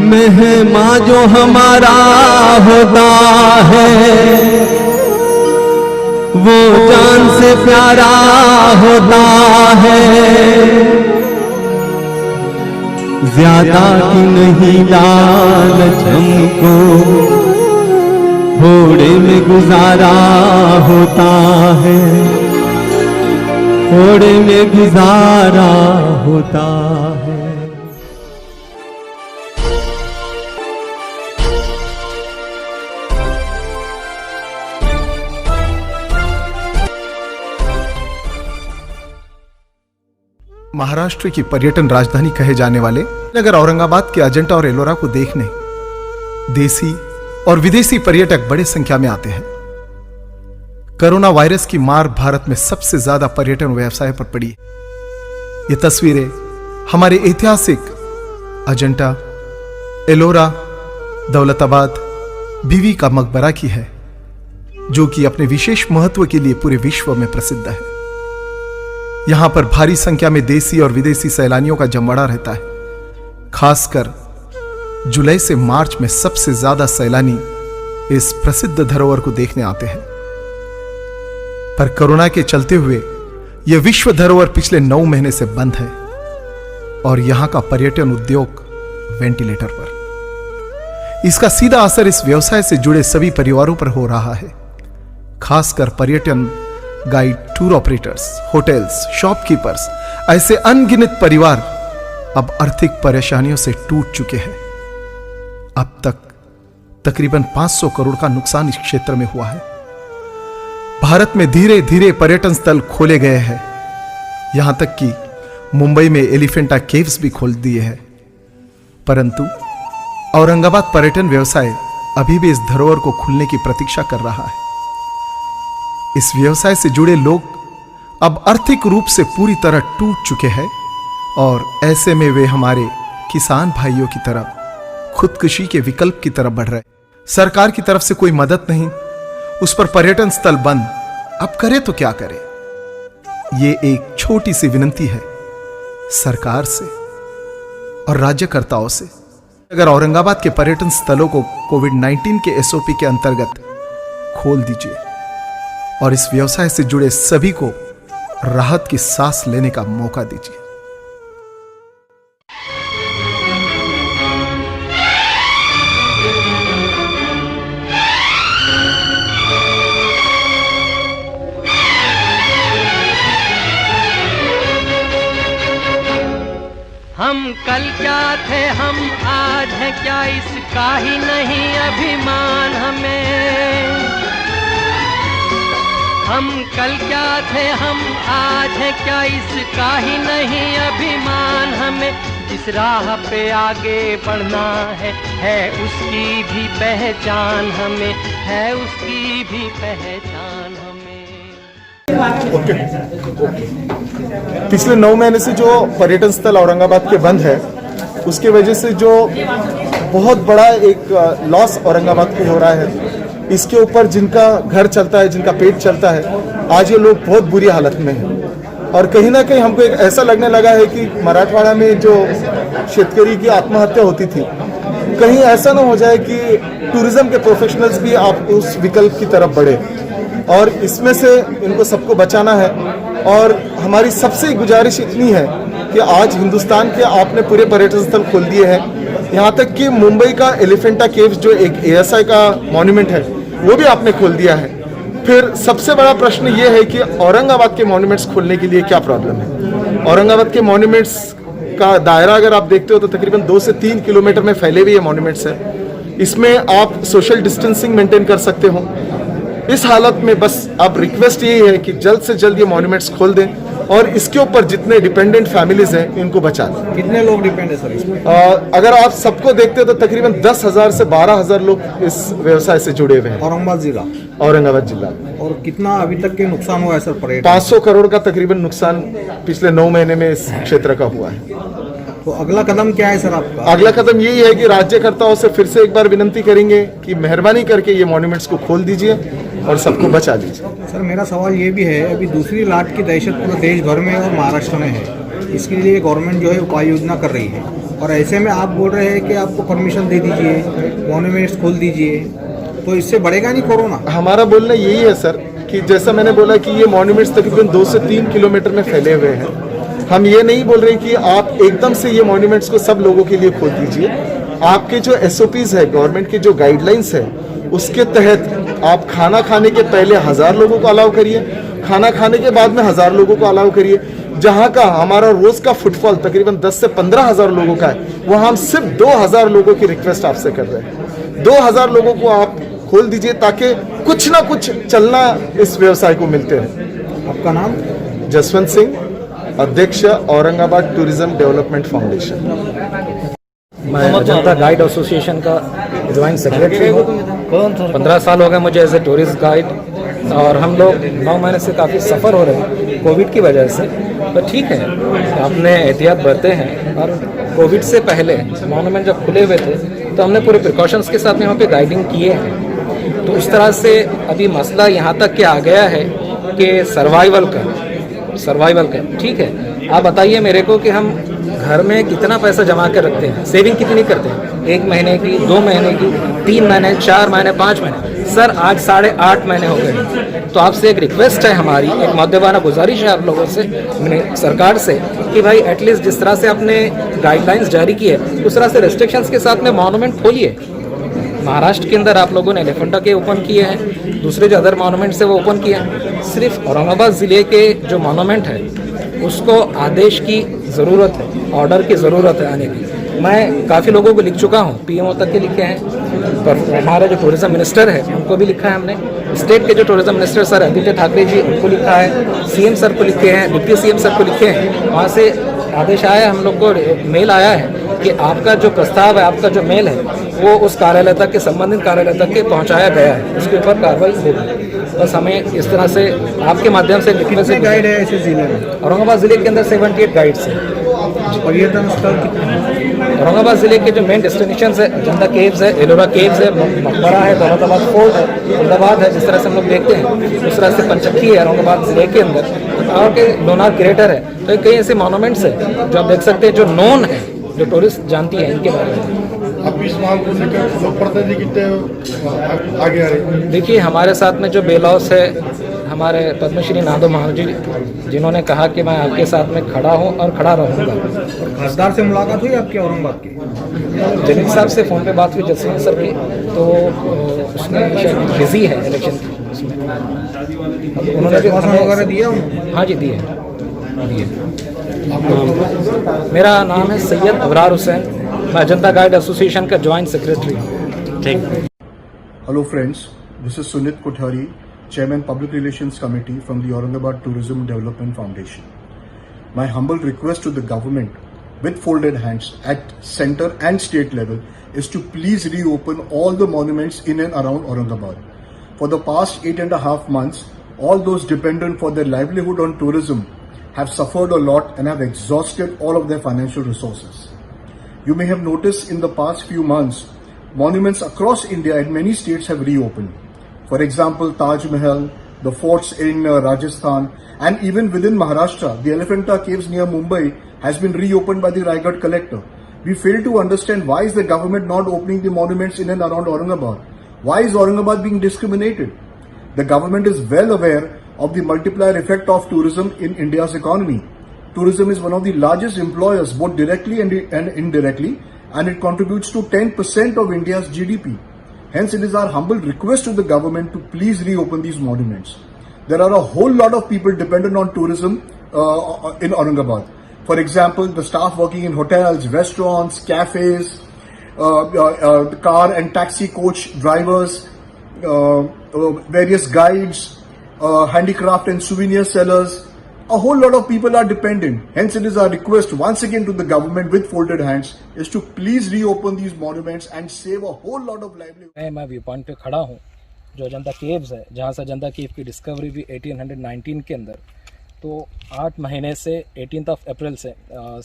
मेहमा जो हमारा होता है वो जान से प्यारा होता है। ज्यादा की नहीं लालच हमको, थोड़े में गुजारा होता है, थोड़े में गुजारा होता है। महाराष्ट्र की पर्यटन राजधानी कहे जाने वाले नगर औरंगाबाद के अजंता और एलोरा को देखने देसी और विदेशी पर्यटक बड़े संख्या में आते हैं। कोरोना वायरस की मार भारत में सबसे ज्यादा पर्यटन व्यवसाय पर पड़ी है। ये तस्वीरें हमारे ऐतिहासिक अजंता, एलोरा, दौलताबाद, बीवी का मकबरा की है, जो कि अपने विशेष महत्व के लिए पूरे विश्व में प्रसिद्ध है। यहां पर भारी संख्या में देसी और विदेशी सैलानियों का जमवाड़ा रहता है। खासकर जुलाई से मार्च में सबसे ज्यादा सैलानी इस प्रसिद्ध धरोहर को देखने आते हैं। पर कोरोना के चलते हुए यह विश्व धरोहर पिछले 9 महीने से बंद है और यहां का पर्यटन उद्योग वेंटिलेटर पर। इसका सीधा असर इस व्यवसाय से जुड़े सभी परिवारों पर हो रहा है। खासकर पर्यटन guide, tour operators, hotels, shopkeepers, ऐसे अनगिनत परिवार अब आर्थिक परेशानियों से टूट चुके हैं। अब तक तकरीबन 500 करोड़ का नुकसान इस क्षेत्र में हुआ है। भारत में धीरे धीरे पर्यटन स्थल खोले गए हैं। यहां तक कि मुंबई में एलिफेंटा केव्स भी खोल दिए हैं। परंतु औरंगाबाद पर्यटन व्यवसाय अभी भी इस धरोहर को खुलने की प्रतीक्षा कर रहा है। इस व्यवसाय से जुड़े लोग अब आर्थिक रूप से पूरी तरह टूट चुके हैं और ऐसे में वे हमारे किसान भाइयों की तरफ खुदकुशी के विकल्प की तरफ बढ़ रहे। सरकार की तरफ से कोई मदद नहीं, उस पर पर्यटन स्थल बंद। अब करे तो क्या करे? ये एक छोटी सी विनती है सरकार से और राज्यकर्ताओं से। अगर औरंगाबाद के पर्यटन स्थलों को कोविड-19 के एसओपी के अंतर्गत खोल दीजिए और इस व्यवसाय से जुड़े सभी को राहत की सांस लेने का मौका दीजिए। हम कल क्या थे, हम आज हैं क्या, इसका ही नहीं अभिमान हमें। हम कल क्या थे, हम आज हैं क्या, इसका ही नहीं अभिमान हमें। जिस राह पे आगे बढ़ना है उसकी भी पहचान हमें, है उसकी भी पहचान हमें। पिछले 9 महीने से जो पर्यटन स्थल औरंगाबाद के बंद है, उसके वजह से जो बहुत बड़ा एक लॉस औरंगाबाद को हो रहा है। इसके ऊपर जिनका घर चलता है, जिनका पेट चलता है, आज ये लोग बहुत बुरी हालत में हैं। और कहीं ना कहीं हमको एक ऐसा लगने लगा है कि मराठवाड़ा में जो शेतकरी की आत्महत्या होती थी, कहीं ऐसा ना हो जाए कि टूरिज्म के प्रोफेशनल्स भी आप उस विकल्प की तरफ बढ़े। और इसमें से इनको सबको बचाना है। और हमारी सबसे गुजारिश इतनी है कि आज हिंदुस्तान के आपने पूरे पर्यटन स्थल खोल दिए हैं। यहाँ तक कि मुंबई का एलिफेंटा केव्स जो एक एएसआई का मॉन्यूमेंट है, वो भी आपने खोल दिया है। फिर सबसे बड़ा प्रश्न ये है कि औरंगाबाद के मॉन्यूमेंट्स खोलने के लिए क्या प्रॉब्लम है। औरंगाबाद के मॉन्यूमेंट्स का दायरा अगर आप देखते हो तो तकरीबन 2 से 3 किलोमीटर में फैले हुए ये मॉन्यूमेंट्स है। इसमें आप सोशल डिस्टेंसिंग मेंटेन कर सकते हो। इस हालत में बस अब रिक्वेस्ट यही है कि जल्द से जल्द ये मॉन्यूमेंट्स खोल दें और इसके ऊपर जितने डिपेंडेंट फैमिलीज हैं इनको बचा दें। कितने लोग डिपेंड है सर इसमें? अगर आप सबको देखते हो तो तकरीबन 10,000 से 12,000 लोग इस व्यवसाय से जुड़े हुए हैं औरंगाबाद जिला। और कितना अभी तक के नुकसान हुआ है सर पर्यटन? 500 करोड़ का तकरीबन नुकसान पिछले 9 महीने में इस क्षेत्र का हुआ है। तो अगला कदम क्या है सर आपका? अगला कदम यही है कि राज्यकर्ताओं से फिर से एक बार विनती करेंगे कि मेहरबानी करके ये मॉन्यूमेंट्स को खोल दीजिए और सबको बचा लीजिए। सर मेरा सवाल ये भी है, अभी दूसरी लाट की दहशत पूरे देश भर में और महाराष्ट्र में है, इसके लिए गवर्नमेंट जो है उपाय योजना कर रही है, और ऐसे में आप बोल रहे हैं कि आपको परमिशन दे दीजिए, मॉन्यूमेंट्स खोल दीजिए, तो इससे बढ़ेगा नहीं कोरोना? हमारा बोलना यही है सर कि जैसा मैंने बोला कि ये मॉन्यूमेंट्स तकरीबन 2 से 3 किलोमीटर में फैले हुए हैं। हम ये नहीं बोल रहे कि आप एकदम से ये मॉन्यूमेंट्स को सब लोगों के लिए खोल दीजिए। आपके जो SOPs है, गवर्नमेंट की जो गाइडलाइंस है, उसके तहत आप खाना खाने के पहले 1000 लोगों को अलाउ करिए, खाना खाने के बाद में 1000 लोगों को अलाउ करिए। जहाँ का हमारा रोज का फुटफॉल तकरीबन 10 से 15,000 लोगों का है, वहाँ हम सिर्फ 2000 लोगों की रिक्वेस्ट आपसे कर रहे हैं। 2000 लोगों को आप खोल दीजिए ताकि कुछ ना कुछ चलना इस व्यवसाय को मिलते रहे। आपका नाम? जसवंत सिंह, अध्यक्ष औरंगाबाद टूरिज्म डेवलपमेंट फाउंडेशन। मैं अजंता गाइड एसोसिएशन का ज्वाइंट सेक्रेटरी हूँ। 15 साल हो गए मुझे एज ए टूरिस्ट गाइड, और हम लोग 9 महीने से काफ़ी सफ़र हो रहे हैं कोविड की वजह से। तो ठीक है, आपने एहतियात बरते हैं, और कोविड से पहले मॉन्यूमेंट जब खुले हुए थे तो हमने पूरे प्रिकॉशंस के साथ में यहाँ पे गाइडिंग किए हैं। तो इस तरह से अभी मसला यहाँ तक के आ गया है कि सर्वाइवल का ठीक है। आप बताइए मेरे को कि हम घर में कितना पैसा जमा कर रखते हैं, सेविंग कितनी करते हैं, 1 महीने की, 2 महीने की, 3 महीने, 4 महीने, 5 महीने। सर आज 8.5 महीने हो गए। तो आपसे एक रिक्वेस्ट है हमारी, एक मौदेबाना गुजारिश है आप लोगों से, सरकार से, कि भाई एटलीस्ट जिस तरह से आपने गाइडलाइंस जारी की है उस तरह से रेस्ट्रिक्शंस के साथ में मॉन्यूमेंट खोलिए। महाराष्ट्र के अंदर आप लोगों ने एलिफेंटा के ओपन किए हैं, दूसरे जो अदर मॉन्यूमेंट्स है वो ओपन किए हैं। सिर्फ औरंगाबाद ज़िले के जो मॉन्यूमेंट है उसको आदेश की ज़रूरत है, ऑर्डर की ज़रूरत है आने की। मैं काफ़ी लोगों को लिख चुका हूँ, PMO तक के लिखे हैं, पर हमारे जो टूरिज़्म मिनिस्टर है उनको भी लिखा है हमने, स्टेट के जो tourism minister sir Aaditya Thackeray ji उनको लिखा है, CM सर को लिखे हैं, डिप्टी CM सर को लिखे हैं। वहाँ से आदेश आया है, हम लोग को मेल आया है कि आपका जो प्रस्ताव है, आपका जो मेल है वो उस कार्यालय तक के, संबंधित कार्यालय तक के पहुँचाया गया है, उसके ऊपर कार्रवाई होगी। बस हमें इस तरह से आपके माध्यम से कितने गाइड है ऐसे जिले में? औरंगाबाद ज़िले के अंदर 78 गाइड्स हैं। पर्यटन स्थल कितने हैं? औरंगाबाद ज़िले के जो मेन डेस्टिनेशंस है, अजंता केव्स है, एलोरा केव्स है, मकबरा है, दौलताबाद फोर्ट है, अहमदाबाद है, जिस तरह से हम लोग देखते हैं। उस तरह से पंचक्की है औरंगाबाद ज़िले के अंदर, और के लोनार क्रेटर है। तो कई ऐसे मॉन्यूमेंट्स हैं जो आप देख सकते हैं, जो नोन है, जो टूरिस्ट जानती है इनके बारे में। अब इस मामले को लेकर लोग प्रतिनिधि कितने आगे आ रहे हैं? देखिए, हमारे साथ में जो बेलॉस है, हमारे पद्मश्री नादो महाजी, जिन्होंने कहा कि मैं आपके साथ में खड़ा हूं और खड़ा रहूंगा। और खासदार से मुलाकात हुई आपकी औरंगाबाद की? जलील साहब से फ़ोन पे बात हुई, जसवंत सर की, तो उसमें शायद बिजी है इलेक्शन की, उसमें उन्होंने भी वगैरह दिया उन्होंने? हाँ जी, दिए। मेरा नाम है सैयद अबरार हुसैन, मैं अजंता गाइड एसोसिएशन का ज्वाइंट सेक्रेटरी हूँ। ठीक। Hello friends, this is Sunit Kothari, Chairman Public Relations Committee from the Aurangabad Tourism Development Foundation. My humble request to the government with folded hands at center and state level is to please reopen all the monuments in and around Aurangabad. For the past 8.5 months, all those dependent for their livelihood on tourism have suffered a lot and have exhausted all of their financial resources. You may have noticed in the past few months, monuments across India and many states have reopened. For example, Taj Mahal, the forts in Rajasthan, and even within Maharashtra, the Elephanta Caves near Mumbai has been reopened by the Raigad collector. We fail to understand why is the government not opening the monuments in and around Aurangabad? Why is Aurangabad being discriminated? The government is well aware of the multiplier effect of tourism in India's economy. Tourism is one of the largest employers, both directly and indirectly, and it contributes to 10% of India's GDP. Hence, it is our humble request to the government to please reopen these monuments. There are a whole lot of people dependent on tourism in Aurangabad. For example, the staff working in hotels, restaurants, cafes, car and taxi coach drivers, various guides, handicraft and souvenir sellers. A whole lot of people are dependent. Hence, it is our request once again to the government with folded hands is to please reopen these monuments and save a whole lot of livelihood. मैं view point पे खड़ा हूँ जो Ajanta caves है, जहाँ से अजंता केव की discovery भी 1819 के अंदर। तो 8 महीने से 18 अप्रैल से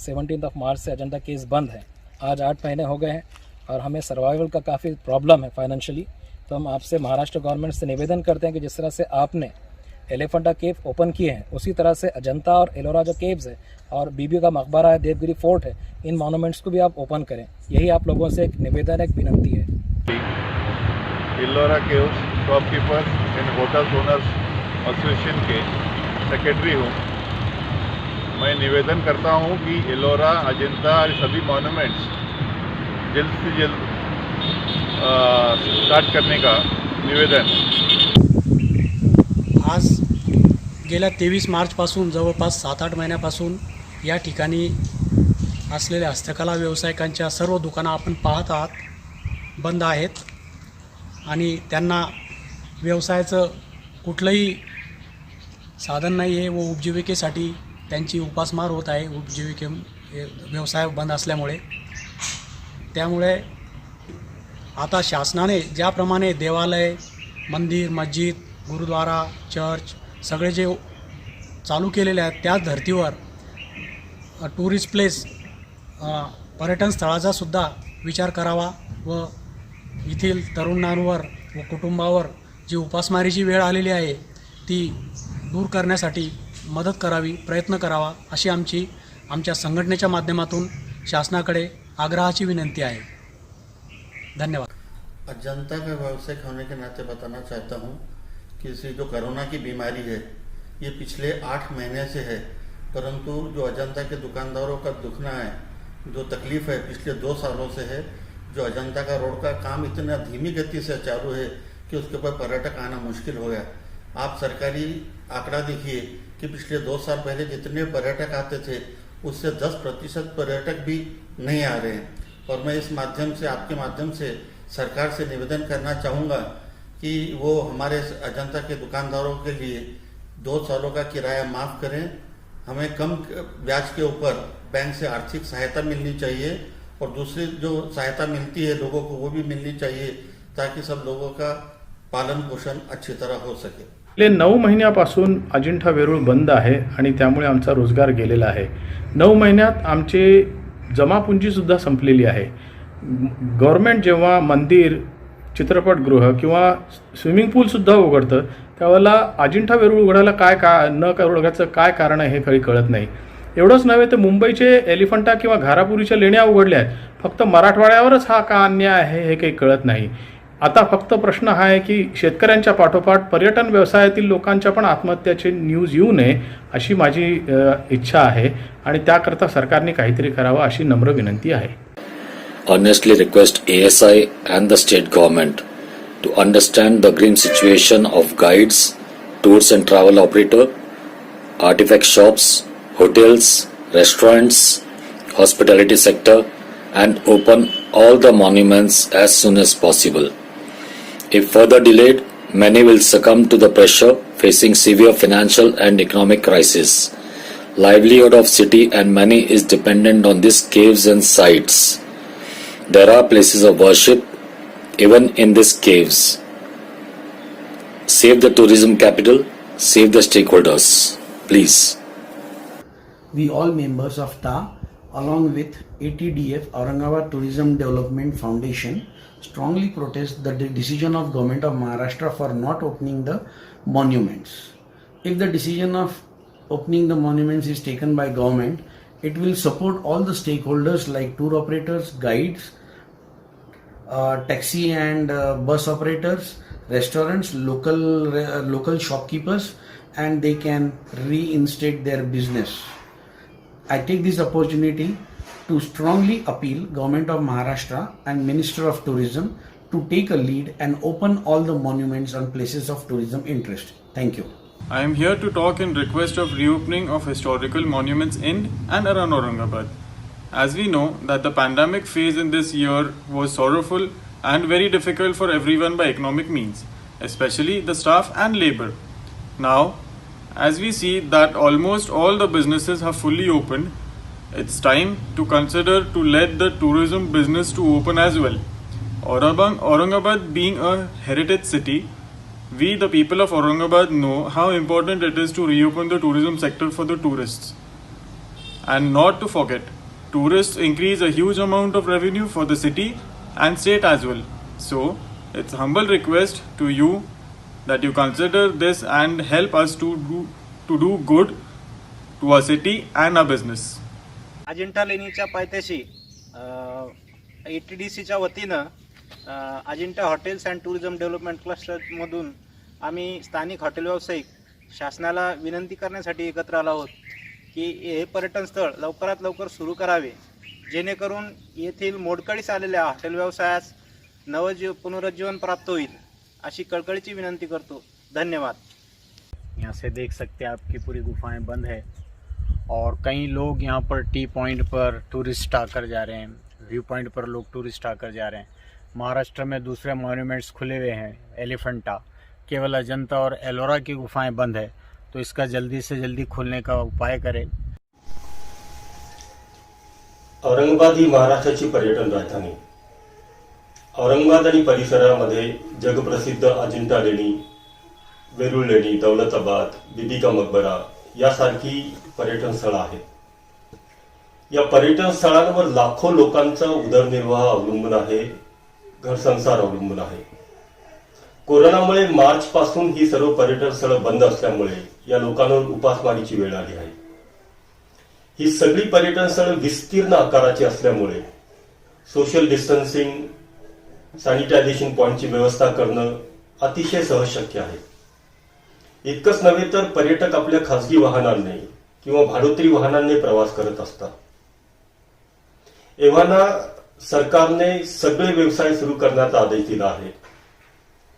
17 मार्च से अजंता केव्स बंद है। आज 8 महीने हो गए हैं और हमें सर्वाइवल का काफ़ी प्रॉब्लम है फाइनेंशियली। तो हम आपसे महाराष्ट्र गवर्नमेंट से निवेदन करते हैं कि जिस तरह से आपने एलिफेंटा केव ओपन किए हैं, उसी तरह से अजंता और एलोरा जो केव्स है और बीबी का मकबरा है, देवगिरी फोर्ट है, इन मॉन्यूमेंट्स को भी आप ओपन करें। यही आप लोगों से एक निवेदन, एक विनंती है। Ellora caves shopkeepers and hotels owners association के सेक्रेटरी हूँ। मैं निवेदन करता हूँ कि एलोरा, अजंता और सभी मॉन्यूमेंट्स जल्द से जल्द स्टार्ट करने का निवेदन। आज गेल्या 23 मार्चपासून जवळपास 7-8 महिन्यापासून या ठिकाणी असलेल्या हस्तकला व्यावसायिकांच्या सर्व दुकानं आपण पाहत आहात बंद आहेत आणि त्यांना व्यवसायाचं कुठलंही साधन नाही आहे व उपजीविकेसाठी त्यांची उपासमार होत आहे व्यवसाय बंद असल्यामुळे। त्यामुळे आता शासनाने ज्याप्रमाणे देवालय, मंदिर, मस्जिद, गुरुद्वारा, चर्च सगळे जे चालू केलेले आहेत त्याच धर्तीवर टुरिस्ट प्लेस पर्यटन स्थळाचा सुद्धा विचार करावा व येथील तरुणांवर व कुटुंबावर जी उपासमारीची वेळ आलेली आहे ती दूर करण्यासाठी मदत करावी, प्रयत्न करावा अशी आमच्या संघटनेच्या माध्यमातून शासनाकडे आग्रहाची विनंती आहे। धन्यवाद। अजंता का व्यावसायिक होने के नाते बताना चाहता हूँ कि इसे जो कोरोना की बीमारी है ये पिछले 8 महीने से है, परंतु जो अजंता के दुकानदारों का दुखना है, जो तकलीफ़ है पिछले 2 सालों से है। जो अजंता का रोड का काम इतना धीमी गति से चालू है कि उसके ऊपर पर्यटक आना मुश्किल हो गया। आप सरकारी आंकड़ा देखिए कि पिछले 2 साल पहले जितने पर्यटक आते थे उससे 10% पर्यटक भी नहीं आ रहे हैं। और मैं इस माध्यम से, आपके माध्यम से सरकार से निवेदन करना चाहूँगा कि वो हमारे अजंता के दुकानदारों के लिए 2 सालों का किराया माफ़ करें। हमें कम ब्याज के ऊपर बैंक से आर्थिक सहायता मिलनी चाहिए और दूसरी जो सहायता मिलती है लोगों को वो भी मिलनी चाहिए ताकि सब लोगों का पालन पोषण अच्छी तरह हो सके। गेले 9 महिन्यापासून अजिंठा वेरूळ बंद आहे आणि त्यामुळे आमचा रोजगार गेलेला आहे। 9 महिन्यात आमचे जमापुंजीसुद्धा संपलेली आहे। गव्हर्नमेंट जेव्हा मंदिर, चित्रपटगृह किंवा स्विमिंग पूलसुद्धा उघडतं त्यावेळेला अजिंठा वेरूळ उघडायला न उघडायचं काय कारण आहे हे काही कळत नाही। एवढंच नव्हे तर मुंबईचे एलिफंटा किंवा घारापुरीच्या लेण्या उघडल्या आहेत, फक्त मराठवाड्यावरच हा का अन्याय आहे हे काही कळत नाही। आता फक्त प्रश्न हा आहे की शेतकऱ्यांच्या पाठोपाठ पर्यटन व्यवसायातील लोकांच्या पण आत्महत्याचे न्यूज येऊ नये अशी माझी इच्छा आहे आणि त्याकरता सरकारने काहीतरी करावं अशी नम्र विनंती आहे। Honestly request ASI and the state government to understand the grim situation of guides, tours and travel operator, artifact shops, hotels, restaurants, hospitality sector and open all the monuments as soon as possible. If further delayed, many will succumb to the pressure facing severe financial and economic crisis. Livelihood of city and many is dependent on these caves and sites. There are places of worship even in these caves. Save the tourism capital, save the stakeholders, please. We all members of TA along with ATDF Aurangabad Tourism Development Foundation strongly protest the decision of Government of Maharashtra for not opening the monuments. If the decision of opening the monuments is taken by government, it will support all the stakeholders like tour operators, guides, taxi and bus operators, restaurants, local shopkeepers, and they can reinstate their business. I take this opportunity to strongly appeal Government of Maharashtra and Minister of Tourism to take a lead and open all the monuments on places of tourism interest. Thank you. I am here to talk in request of reopening of historical monuments in and around Aurangabad. As we know that the pandemic phase in this year was sorrowful and very difficult for everyone by economic means, especially the staff and labor. Now, as we see that almost all the businesses have fully opened, it's time to consider to let the tourism business to open as well. Aurangabad being a heritage city, we the people of Aurangabad know how important it is to reopen the tourism sector for the tourists. And not to forget, tourists increase a huge amount of revenue for the city and state as well. So, it's humble request to you that you consider this and help us to do good to our city and our business. Ajanta लेणीच्या पायथ्याशी ATDCच्या वतीनं Ajanta hotels and tourism development क्लस्टरमधून आम्ही स्थानिक hotel व्यावसायिक शासनाला विनंती करण्यासाठी एकत्र आलो आहोत की हे पर्यटन स्थळ लवकरात लवकर सुरू करावे, जेणेकरून येथील मोडकळीस आलेल्या हॉटेल व्यवसायास पुनरुज्जीवन प्राप्त होईल, अशी कळकळीची विनंती करतो. धन्यवाद. यहाँ से देख सकते हैं आपकी पूरी गुफाएं बंद है और कई लोग यहाँ पर टी पॉइंट पर टूरिस्ट आकर जा रहे हैं, व्यू पॉइंट पर लोग टूरिस्ट आकर जा रहे हैं. महाराष्ट्र में दूसरे मॉन्यूमेंट्स खुले हुए हैं, एलिफेंटा, केवल अजंता और एलोरा की गुफाएं बंद है, तो इसका जल्दी से जल्दी खुलने का उपाय करें. औरंगाबाद ही महाराष्ट्राची पर्यटन राजधानी. औरंगाबाद आणि परिसरामध्ये जगप्रसिद्ध अजिंठा लेणी, वेरूळ लेणी, दौलताबाद, बीबी का मकबरा यासारखी पर्यटन स्थळं आहेत. या पर्यटन स्थळांवर लाखो लोकांचा उदरनिर्वाह अवलंबून आहे, घरसंसार अवलंबून आहे. कोरोनामुळे मार्च पासून ही सर्व पर्यटन स्थळं बंद असल्यामुळे या लोकांवर उपासमारीची वेळ आली आहे. ही सगळी पर्यटन स्थळं विस्तीर्ण आकाराची असल्यामुळे सोशल डिस्टन्सिंग, सॅनिटायझेशन पॉइंटची व्यवस्था करणं अतिशय सहज शक्य आहे. इतकंच नव्हे तर पर्यटक आपल्या खासगी वाहनांनी किंवा भाडोत्री वाहनांनी प्रवास करत असतात. एव्हाना सरकारने सगळे व्यवसाय सुरू करण्याचा आदेश दिला आहे,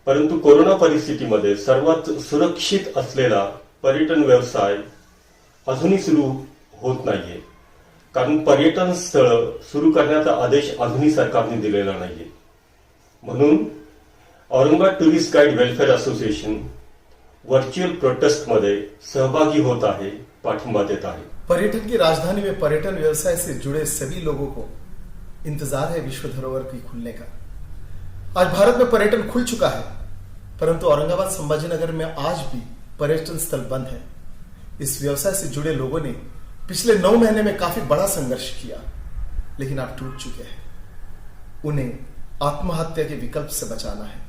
परंतु कोरोना परिस्थितीमध्ये सर्वात सुरक्षित असलेला पर्यटन व्यवसाय अजूनही सुरू होत नाहीये, कारण पर्यटन स्थळ सुरू करण्याचा आदेश अजूनही सरकारने दिलेला नाहीये. म्हणून Aurangabad tourist guide welfare association virtual protest मध्ये सहभागी होत आहे, पाठिंबा देत आहे. पर्यटन की राजधानी में पर्यटन व्यवसाय से जुड़े सभी लोगों को इंतजार है विश्व धरोहर की खुलने का. आज भारत में पर्यटन खुल चुका है, परंतु औरंगाबाद संभाजीनगर में आज भी पर्यटन स्थल बंद है. इस व्यवसाय से जुड़े लोगों ने पिछले 9 महीने में काफी बड़ा संघर्ष किया, लेकिन अब टूट चुके हैं. उन्हें आत्महत्या के विकल्प से बचाना है.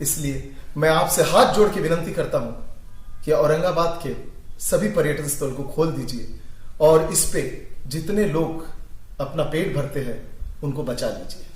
इसलिए मैं आपसे हाथ जोड़ के विनंती करता हूं कि औरंगाबाद के सभी पर्यटन स्थल को खोल दीजिए और इस पे जितने लोग अपना पेट भरते हैं उनको बचा लीजिए.